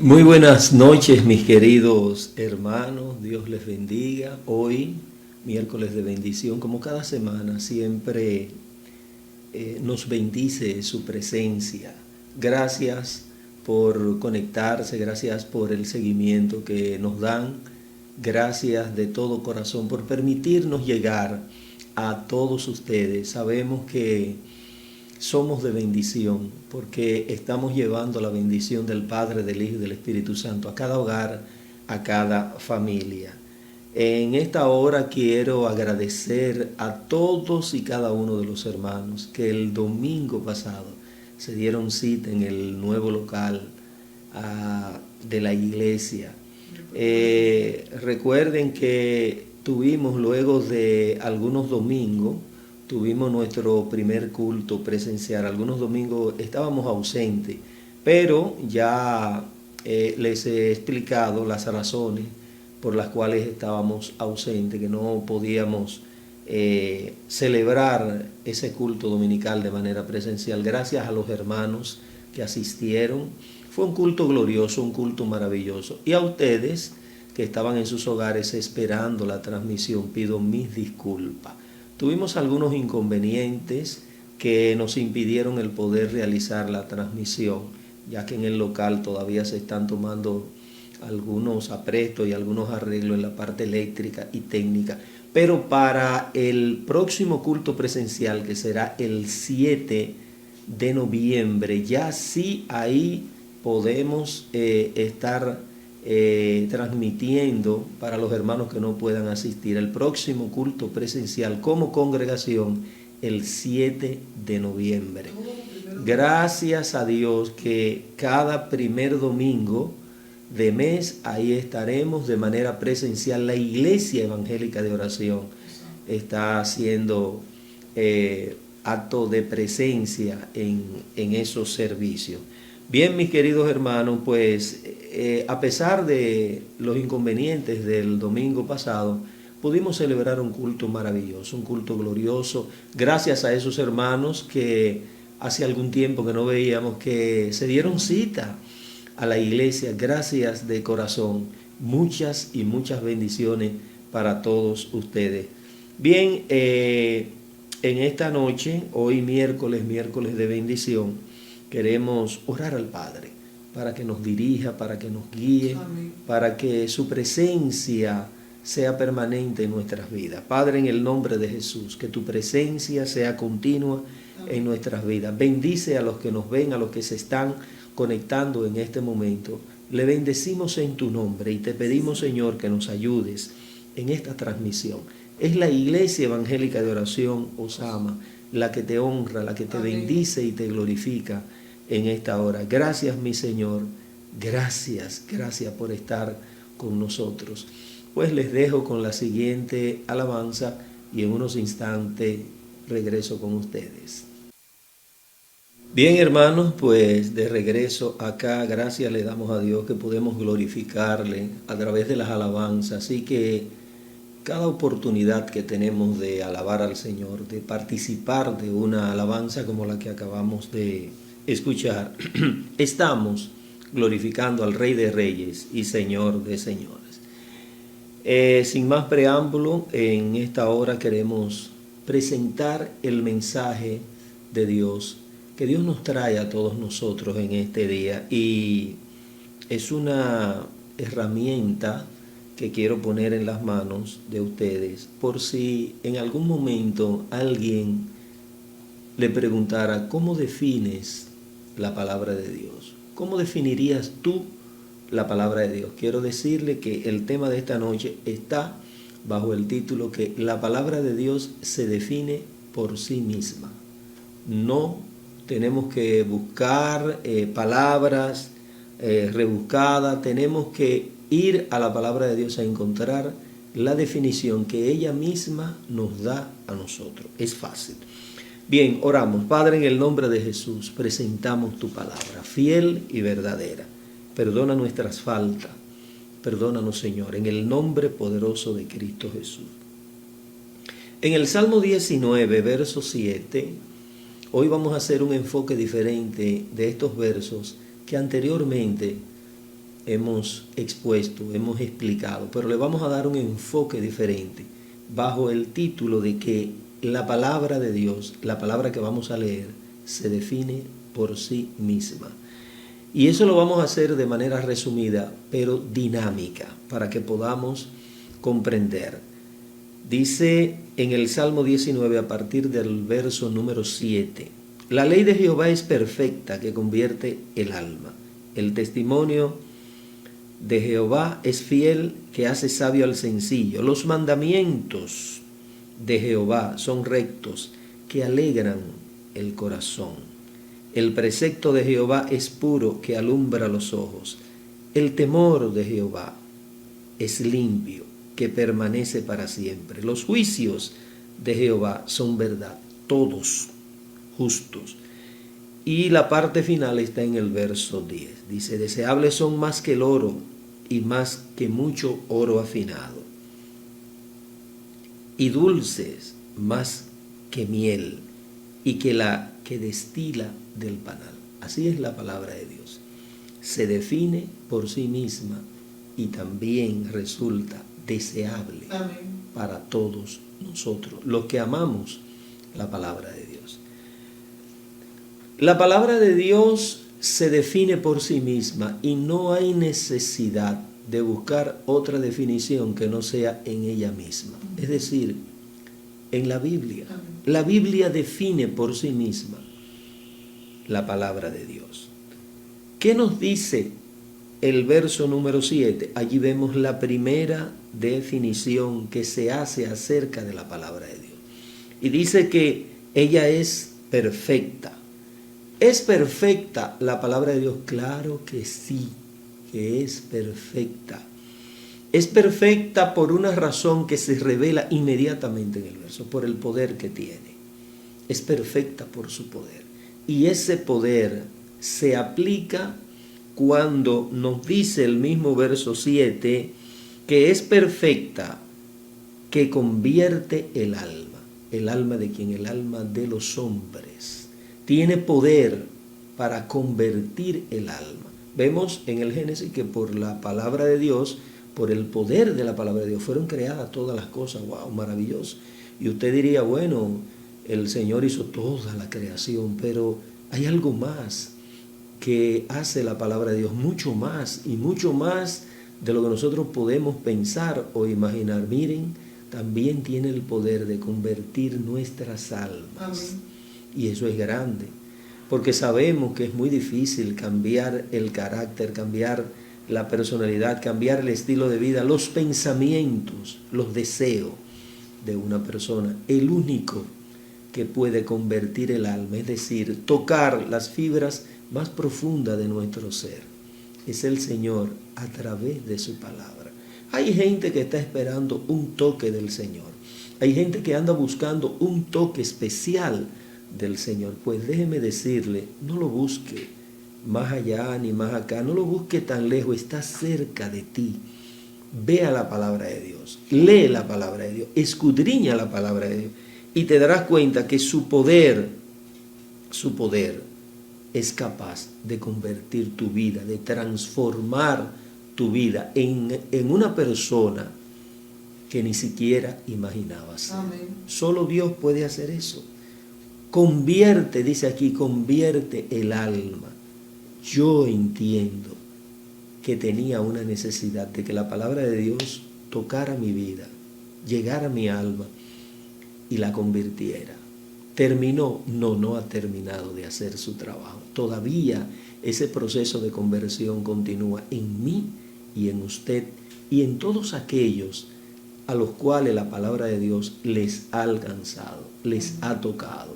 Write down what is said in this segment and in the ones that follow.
Muy buenas noches, mis queridos hermanos, Dios les bendiga. Hoy, miércoles de bendición, como cada semana, siempre nos bendice su presencia. Gracias por conectarse, gracias por el seguimiento que nos dan, gracias de todo corazón por permitirnos llegar a todos ustedes. Sabemos que somos de bendición porque estamos llevando la bendición del Padre, del Hijo y del Espíritu Santo a cada hogar, a cada familia. En esta hora quiero agradecer a todos y cada uno de los hermanos que el domingo pasado se dieron cita en el nuevo local de la iglesia. Recuerden que tuvimos luego de algunos domingos, tuvimos nuestro primer culto presencial. Algunos domingos estábamos ausentes, pero ya les he explicado las razones por las cuales estábamos ausentes, que no podíamos celebrar ese culto dominical de manera presencial. Gracias a los hermanos que asistieron. Fue un culto glorioso, un culto maravilloso. Y a ustedes que estaban en sus hogares esperando la transmisión, pido mis disculpas. Tuvimos algunos inconvenientes que nos impidieron el poder realizar la transmisión, ya que en el local todavía se están tomando algunos aprestos y algunos arreglos en la parte eléctrica y técnica. Pero para el próximo culto presencial, que será el 7 de noviembre, ya sí ahí podemos estar transmitiendo para los hermanos que no puedan asistir el próximo culto presencial como congregación el 7 de noviembre. Gracias a Dios que cada primer domingo de mes ahí estaremos de manera presencial. La Iglesia Evangélica de Oración está haciendo acto de presencia en esos servicios. Bien, mis queridos hermanos, pues a pesar de los inconvenientes del domingo pasado, pudimos celebrar un culto maravilloso, un culto glorioso, gracias a esos hermanos que hace algún tiempo que no veíamos, que se dieron cita a la iglesia. Gracias de corazón, muchas y muchas bendiciones para todos ustedes. Bien, en esta noche, hoy miércoles de bendición, queremos orar al Padre para que nos dirija, para que nos guíe, amén, para que su presencia sea permanente en nuestras vidas. Padre, en el nombre de Jesús, que tu presencia sea continua, amén, en nuestras vidas. Bendice a los que nos ven, a los que se están conectando en este momento. Le bendecimos en tu nombre y te pedimos, Señor, que nos ayudes en esta transmisión. Es la Iglesia Evangélica de Oración, Osama, la que te honra, la que te bendice y te glorifica en esta hora. Gracias, mi Señor. Gracias por estar con nosotros. Pues les dejo con la siguiente alabanza y en unos instantes regreso con ustedes. Bien, hermanos, pues de regreso acá, gracias le damos a Dios que podemos glorificarle a través de las alabanzas. Así que cada oportunidad que tenemos de alabar al Señor, de participar de una alabanza como la que acabamos de escuchar, estamos glorificando al Rey de Reyes y Señor de Señores. Sin más preámbulo, en esta hora queremos presentar el mensaje de Dios que Dios nos trae a todos nosotros en este día, y es una herramienta que quiero poner en las manos de ustedes por si en algún momento alguien le preguntara: ¿cómo defines la palabra de Dios? ¿Cómo definirías tú la palabra de Dios? Quiero decirle que el tema de esta noche está bajo el título que la palabra de Dios se define por sí misma. No tenemos que buscar palabras rebuscadas, tenemos que ir a la palabra de Dios a encontrar la definición que ella misma nos da a nosotros. Es fácil. Bien, oramos. Padre, en el nombre de Jesús, presentamos tu palabra, fiel y verdadera. Perdona nuestras faltas. Perdónanos, Señor, en el nombre poderoso de Cristo Jesús. En el Salmo 19, verso 7, hoy vamos a hacer un enfoque diferente de estos versos que anteriormente hemos expuesto, hemos explicado, pero le vamos a dar un enfoque diferente bajo el título de que la palabra de Dios, la palabra que vamos a leer, se define por sí misma. Y eso lo vamos a hacer de manera resumida, pero dinámica, para que podamos comprender. Dice en el Salmo 19, a partir del verso número 7, la ley de Jehová es perfecta, que convierte el alma. El testimonio de Jehová es fiel, que hace sabio al sencillo. Los mandamientos de Jehová son rectos, que alegran el corazón. El precepto de Jehová es puro, que alumbra los ojos. El temor de Jehová es limpio, que permanece para siempre. Los juicios de Jehová son verdad, todos justos. Y la parte final está en el verso 10. Dice, deseables son más que el oro y más que mucho oro afinado, y dulces más que miel y que la que destila del panal. Así es la palabra de Dios. Se define por sí misma y también resulta deseable. Amén. Para todos nosotros, los que amamos la palabra de Dios. La palabra de Dios se define por sí misma y no hay necesidad de buscar otra definición que no sea en ella misma. Es decir, en la Biblia. La Biblia define por sí misma la palabra de Dios. ¿Qué nos dice el verso número 7? Allí vemos la primera definición que se hace acerca de la palabra de Dios. Y dice que ella es perfecta. ¿Es perfecta la palabra de Dios? Claro que sí, que es perfecta. Es perfecta por una razón que se revela inmediatamente en el verso, por el poder que tiene. Es perfecta por su poder. Y ese poder se aplica cuando nos dice el mismo verso 7 que es perfecta, que convierte el alma de quien, el alma de los hombres. Tiene poder para convertir el alma. Vemos en el Génesis que por la palabra de Dios, por el poder de la palabra de Dios, fueron creadas todas las cosas. ¡Wow! Maravilloso. Y usted diría, bueno, el Señor hizo toda la creación, pero hay algo más que hace la palabra de Dios, mucho más y mucho más de lo que nosotros podemos pensar o imaginar. Miren, también tiene el poder de convertir nuestras almas. Amén. Y eso es grande, porque sabemos que es muy difícil cambiar el carácter, cambiar la personalidad, cambiar el estilo de vida, los pensamientos, los deseos de una persona. El único que puede convertir el alma, es decir, tocar las fibras más profundas de nuestro ser, es el Señor a través de su palabra. Hay gente que está esperando un toque del Señor. Hay gente que anda buscando un toque especial del Señor. Pues déjeme decirle, no lo busque más allá ni más acá, no lo busque tan lejos, está cerca de ti. Vea la palabra de Dios, lee la palabra de Dios, escudriña la palabra de Dios y te darás cuenta que su poder es capaz de convertir tu vida, de transformar tu vida en una persona que ni siquiera imaginabas ser. Amén. Solo Dios puede hacer eso. Convierte, dice aquí, convierte el alma. Yo entiendo que tenía una necesidad de que la palabra de Dios tocara mi vida, llegara a mi alma y la convirtiera. ¿Terminó? No ha terminado de hacer su trabajo. Todavía ese proceso de conversión continúa en mí y en usted y en todos aquellos a los cuales la palabra de Dios les ha alcanzado, les ha tocado.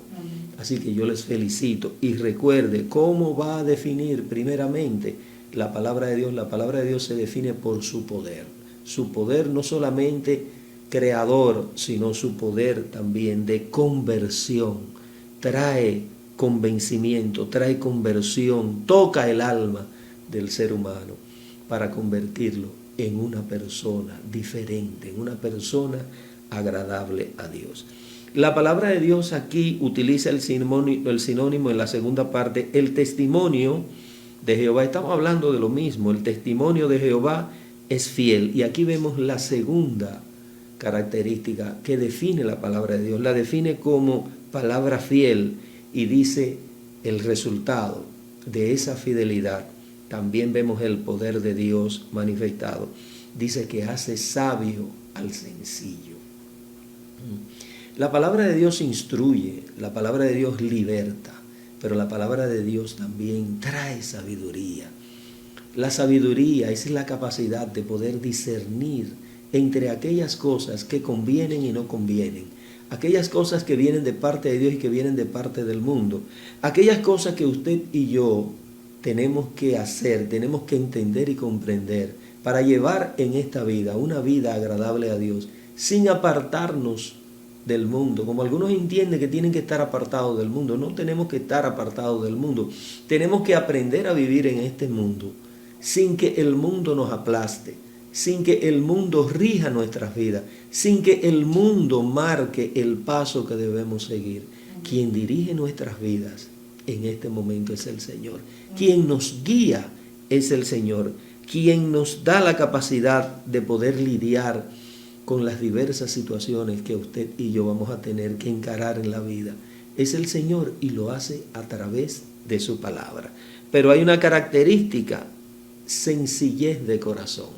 Así que yo les felicito y recuerde cómo va a definir primeramente la palabra de Dios. La palabra de Dios se define por su poder. Su poder no solamente creador, sino su poder también de conversión. Trae convencimiento, trae conversión, toca el alma del ser humano para convertirlo en una persona diferente, en una persona agradable a Dios. La palabra de Dios aquí utiliza el sinónimo en la segunda parte, el testimonio de Jehová. Estamos hablando de lo mismo. El testimonio de Jehová es fiel. Y aquí vemos la segunda característica que define la palabra de Dios. La define como palabra fiel y dice el resultado de esa fidelidad. También vemos el poder de Dios manifestado. Dice que hace sabio al sencillo. La palabra de Dios instruye, la palabra de Dios liberta, pero la palabra de Dios también trae sabiduría. La sabiduría es la capacidad de poder discernir entre aquellas cosas que convienen y no convienen, aquellas cosas que vienen de parte de Dios y que vienen de parte del mundo, aquellas cosas que usted y yo tenemos que hacer, tenemos que entender y comprender para llevar en esta vida una vida agradable a Dios, sin apartarnos del mundo. Como algunos entienden que tienen que estar apartados del mundo, no tenemos que estar apartados del mundo. Tenemos que aprender a vivir en este mundo sin que el mundo nos aplaste, sin que el mundo rija nuestras vidas, sin que el mundo marque el paso que debemos seguir. Quien dirige nuestras vidas en este momento es el Señor. Quien nos guía es el Señor. Quien nos da la capacidad de poder lidiar con las diversas situaciones que usted y yo vamos a tener que encarar en la vida es el Señor, y lo hace a través de su palabra. Pero hay una característica: sencillez de corazón.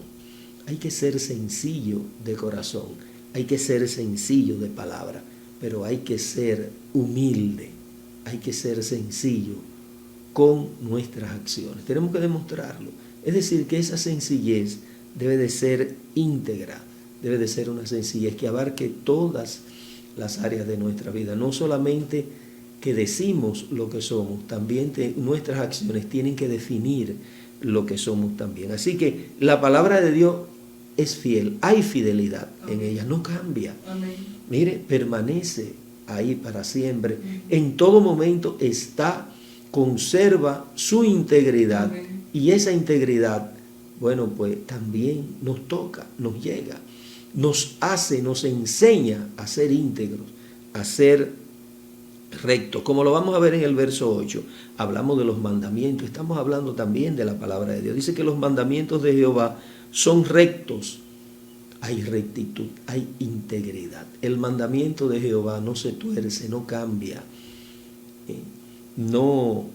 Hay que ser sencillo de corazón, hay que ser sencillo de palabra, pero hay que ser humilde, hay que ser sencillo con nuestras acciones. Tenemos que demostrarlo. Es decir, que esa sencillez debe de ser íntegra, debe de ser una sencillez que abarque todas las áreas de nuestra vida. No solamente que decimos lo que somos, también nuestras acciones tienen que definir lo que somos también. Así que la palabra de Dios es fiel, hay fidelidad en ella, no cambia. Amén. Mire, permanece ahí para siempre. En todo momento conserva su integridad. Amén. Y esa integridad, bueno, pues también nos toca, nos llega, nos enseña a ser íntegros, a ser rectos. Como lo vamos a ver en el verso 8, hablamos de los mandamientos, estamos hablando también de la palabra de Dios. Dice que los mandamientos de Jehová son rectos. Hay rectitud, hay integridad. El mandamiento de Jehová no se tuerce, no cambia, no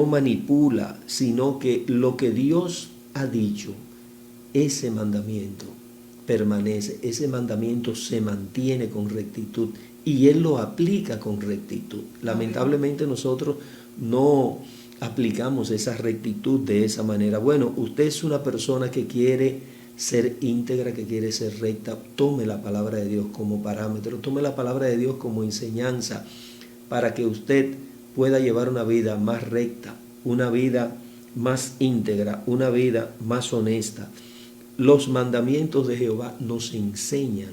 manipula, sino que lo que Dios ha dicho, ese mandamiento permanece, ese mandamiento se mantiene con rectitud y Él lo aplica con rectitud. Lamentablemente nosotros no aplicamos esa rectitud de esa manera. Bueno, usted es una persona que quiere ser íntegra, que quiere ser recta, tome la palabra de Dios como parámetro, tome la palabra de Dios como enseñanza para que usted pueda llevar una vida más recta, una vida más íntegra, una vida más honesta. Los mandamientos de Jehová nos enseñan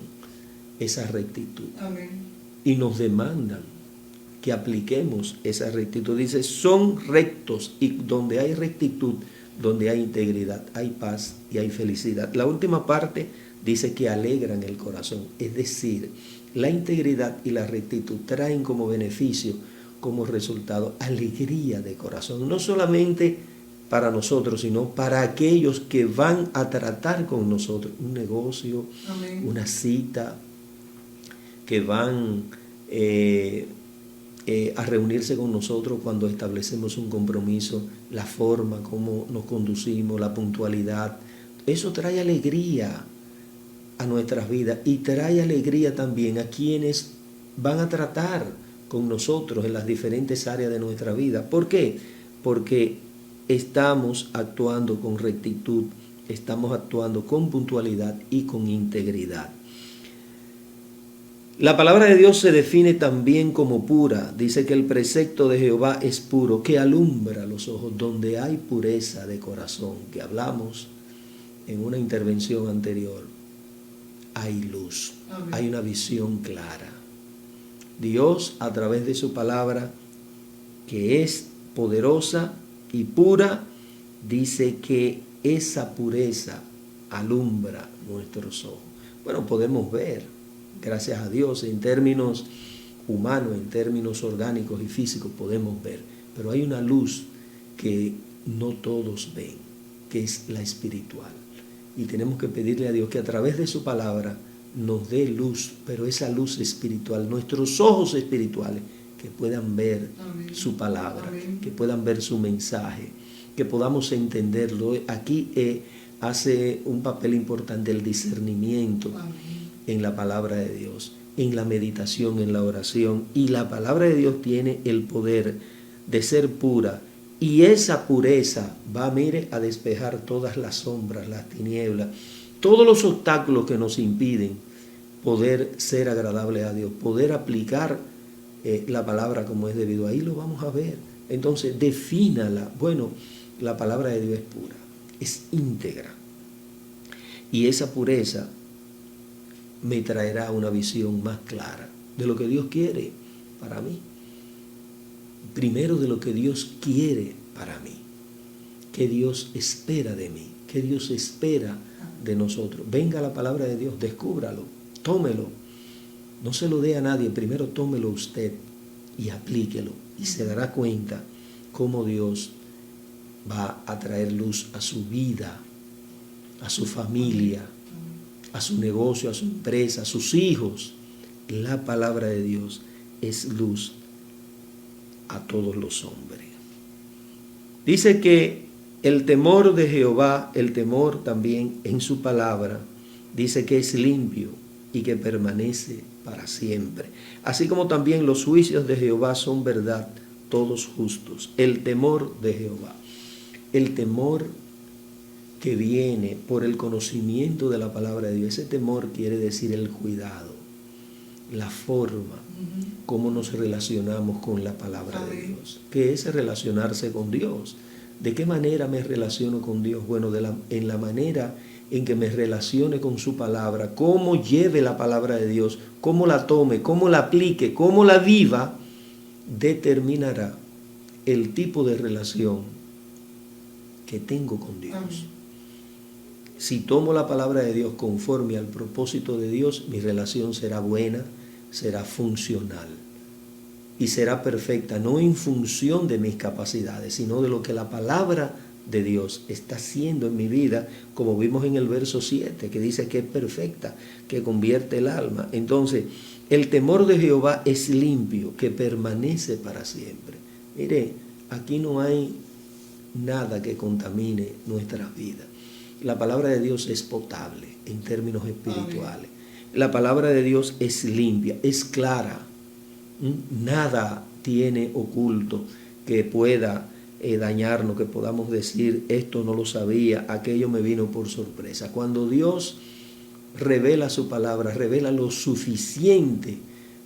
esa rectitud. Amén. Y nos demandan que apliquemos esa rectitud. Dice, son rectos, y donde hay rectitud, donde hay integridad, hay paz y hay felicidad. La última parte dice que alegran el corazón. Es decir, la integridad y la rectitud traen como beneficio, como resultado, alegría de corazón. No solamente para nosotros, sino para aquellos que van a tratar con nosotros. Un negocio, amén, una cita, que van a reunirse con nosotros cuando establecemos un compromiso, la forma, cómo nos conducimos, la puntualidad. Eso trae alegría a nuestras vidas y trae alegría también a quienes van a tratar con nosotros en las diferentes áreas de nuestra vida. ¿Por qué? Porque estamos actuando con rectitud, estamos actuando con puntualidad y con integridad. La palabra de Dios se define también como pura. Dice que el precepto de Jehová es puro, que alumbra los ojos. Donde hay pureza de corazón, que hablamos en una intervención anterior, hay luz, amén, hay una visión clara. Dios, a través de su palabra, que es poderosa y pura, dice que esa pureza alumbra nuestros ojos. Bueno, podemos ver, gracias a Dios, en términos humanos, en términos orgánicos y físicos podemos ver, pero hay una luz que no todos ven, que es la espiritual. Y tenemos que pedirle a Dios que a través de su palabra nos dé luz, pero esa luz espiritual, nuestros ojos espirituales, que puedan ver su palabra, que puedan ver su mensaje, que podamos entenderlo. Aquí hace un papel importante el discernimiento en la palabra de Dios, en la meditación, en la oración. Y la palabra de Dios tiene el poder de ser pura, y esa pureza va, mire, a despejar todas las sombras, las tinieblas, todos los obstáculos que nos impiden poder ser agradable a Dios, poder aplicar la palabra como es debido. Ahí lo vamos a ver. Entonces, defínala. Bueno, la palabra de Dios es pura, es íntegra. Y esa pureza me traerá una visión más clara de lo que Dios quiere para mí. Primero, de lo que Dios quiere para mí. Que Dios espera de mí, que Dios espera de nosotros. Venga la palabra de Dios, descúbralo, tómelo. No se lo dé a nadie, primero tómelo usted y aplíquelo. Y se dará cuenta cómo Dios va a traer luz a su vida, a su familia, a su negocio, a su empresa, a sus hijos. La palabra de Dios es luz a todos los hombres. Dice que el temor de Jehová, el temor también en su palabra, dice que es limpio y que permanece para siempre. Así como también los juicios de Jehová son verdad, todos justos. El temor de Jehová, el temor que viene por el conocimiento de la palabra de Dios. Ese temor quiere decir el cuidado, la forma, cómo nos relacionamos con la palabra de Dios. ¿Qué es relacionarse con Dios? ¿De qué manera me relaciono con Dios? Bueno, en la manera en que me relacione con su palabra, cómo lleve la palabra de Dios, cómo la tome, cómo la aplique, cómo la viva, determinará el tipo de relación que tengo con Dios. Si tomo la palabra de Dios conforme al propósito de Dios, mi relación será buena, será funcional y será perfecta, no en función de mis capacidades, sino de lo que la palabra de Dios está haciendo en mi vida, como vimos en el verso 7, que dice que es perfecta, que convierte el alma. Entonces, el temor de Jehová es limpio, que permanece para siempre. Mire, aquí no hay nada que contamine nuestras vidas. La palabra de Dios es potable en términos espirituales. La palabra de Dios es limpia, es clara. Nada tiene oculto que pueda dañarnos, que podamos decir, esto no lo sabía, aquello me vino por sorpresa. Cuando Dios revela su palabra, revela lo suficiente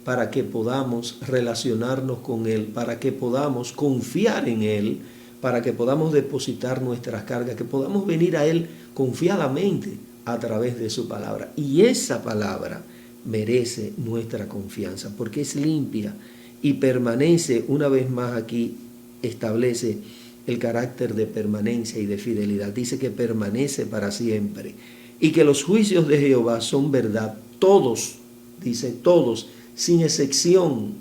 para que podamos relacionarnos con Él, para que podamos confiar en Él, para que podamos depositar nuestras cargas, que podamos venir a Él confiadamente a través de su palabra. Y esa palabra merece nuestra confianza, porque es limpia y permanece, una vez más aquí establece el carácter de permanencia y de fidelidad. Dice que permanece para siempre y que los juicios de Jehová son verdad. Todos, dice todos, sin excepción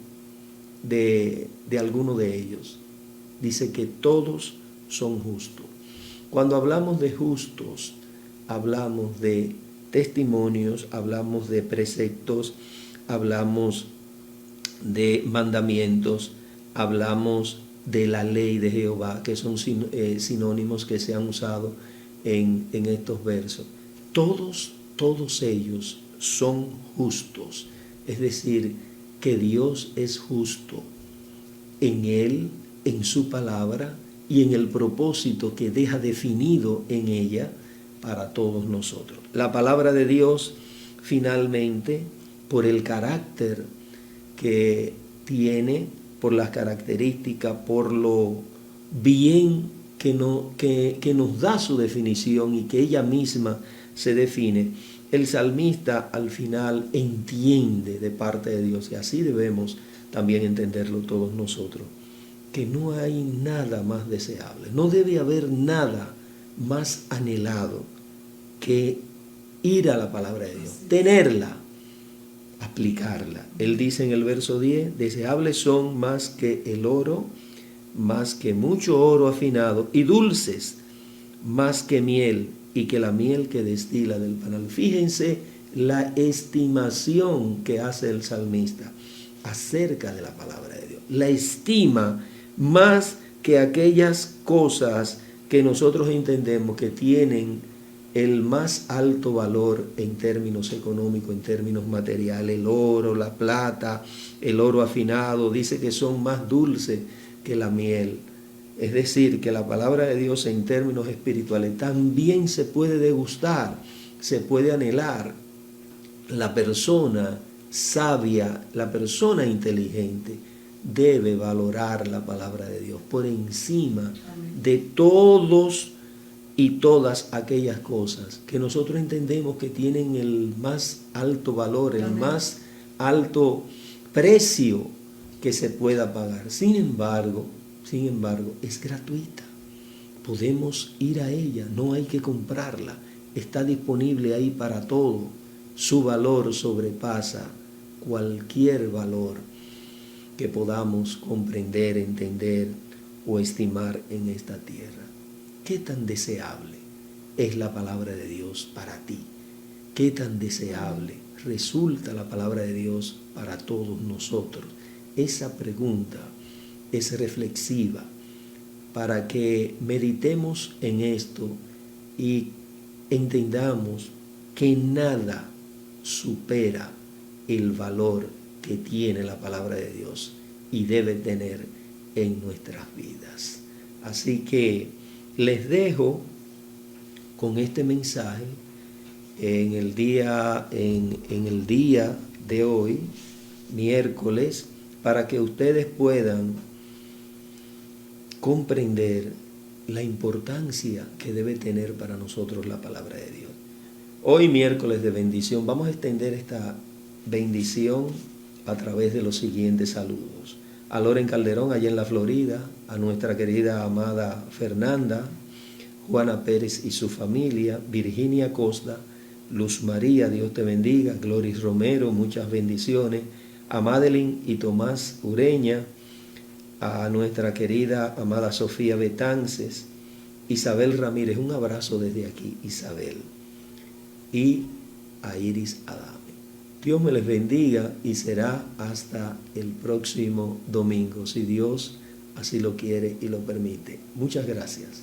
de alguno de ellos. Dice que todos son justos. Cuando hablamos de justos, hablamos de testimonios, hablamos de preceptos, hablamos de mandamientos, hablamos de la ley de Jehová, que son sinónimos que se han usado en estos versos. Todos ellos son justos, es decir, que Dios es justo en Él, en su palabra y en el propósito que deja definido en ella para todos nosotros. La palabra de Dios, finalmente, por el carácter que tiene, por las características, por lo bien que nos da su definición y que ella misma se define, el salmista al final entiende de parte de Dios, y así debemos también entenderlo todos nosotros, que no hay nada más deseable, no debe haber nada más anhelado que ir a la palabra de Dios, tenerla, aplicarla. Él dice en el verso 10, deseables son más que el oro, más que mucho oro afinado, y dulces más que miel, y que la miel que destila del panal. Fíjense la estimación que hace el salmista acerca de la palabra de Dios. La estima más que aquellas cosas que nosotros entendemos que tienen el más alto valor en términos económicos, en términos materiales. El oro, la plata, el oro afinado, dice que son más dulces que la miel. Es decir, que la palabra de Dios en términos espirituales también se puede degustar, se puede anhelar. La persona sabia, la persona inteligente debe valorar la palabra de Dios por encima de todos y todas aquellas cosas que nosotros entendemos que tienen el más alto valor, el más alto precio que se pueda pagar. Sin embargo, es gratuita. Podemos ir a ella, no hay que comprarla. Está disponible ahí para todo. Su valor sobrepasa cualquier valor que podamos comprender, entender o estimar en esta tierra. ¿Qué tan deseable es la palabra de Dios para ti? ¿Qué tan deseable resulta la palabra de Dios para todos nosotros? Esa pregunta es reflexiva para que meditemos en esto y entendamos que nada supera el valor que tiene la palabra de Dios y debe tener en nuestras vidas. Así que les dejo con este mensaje en el día de hoy, miércoles, para que ustedes puedan comprender la importancia que debe tener para nosotros la palabra de Dios. Hoy, miércoles de bendición, vamos a extender esta bendición a través de los siguientes saludos. A Loren Calderón, allá en la Florida, a nuestra querida amada Fernanda, Juana Pérez y su familia, Virginia Costa, Luz María, Dios te bendiga, Gloris Romero, muchas bendiciones, a Madeline y Tomás Ureña, a nuestra querida amada Sofía Betances, Isabel Ramírez, un abrazo desde aquí, Isabel, y a Iris Adame. Dios me les bendiga y será hasta el próximo domingo, si Dios así lo quiere y lo permite. Muchas gracias.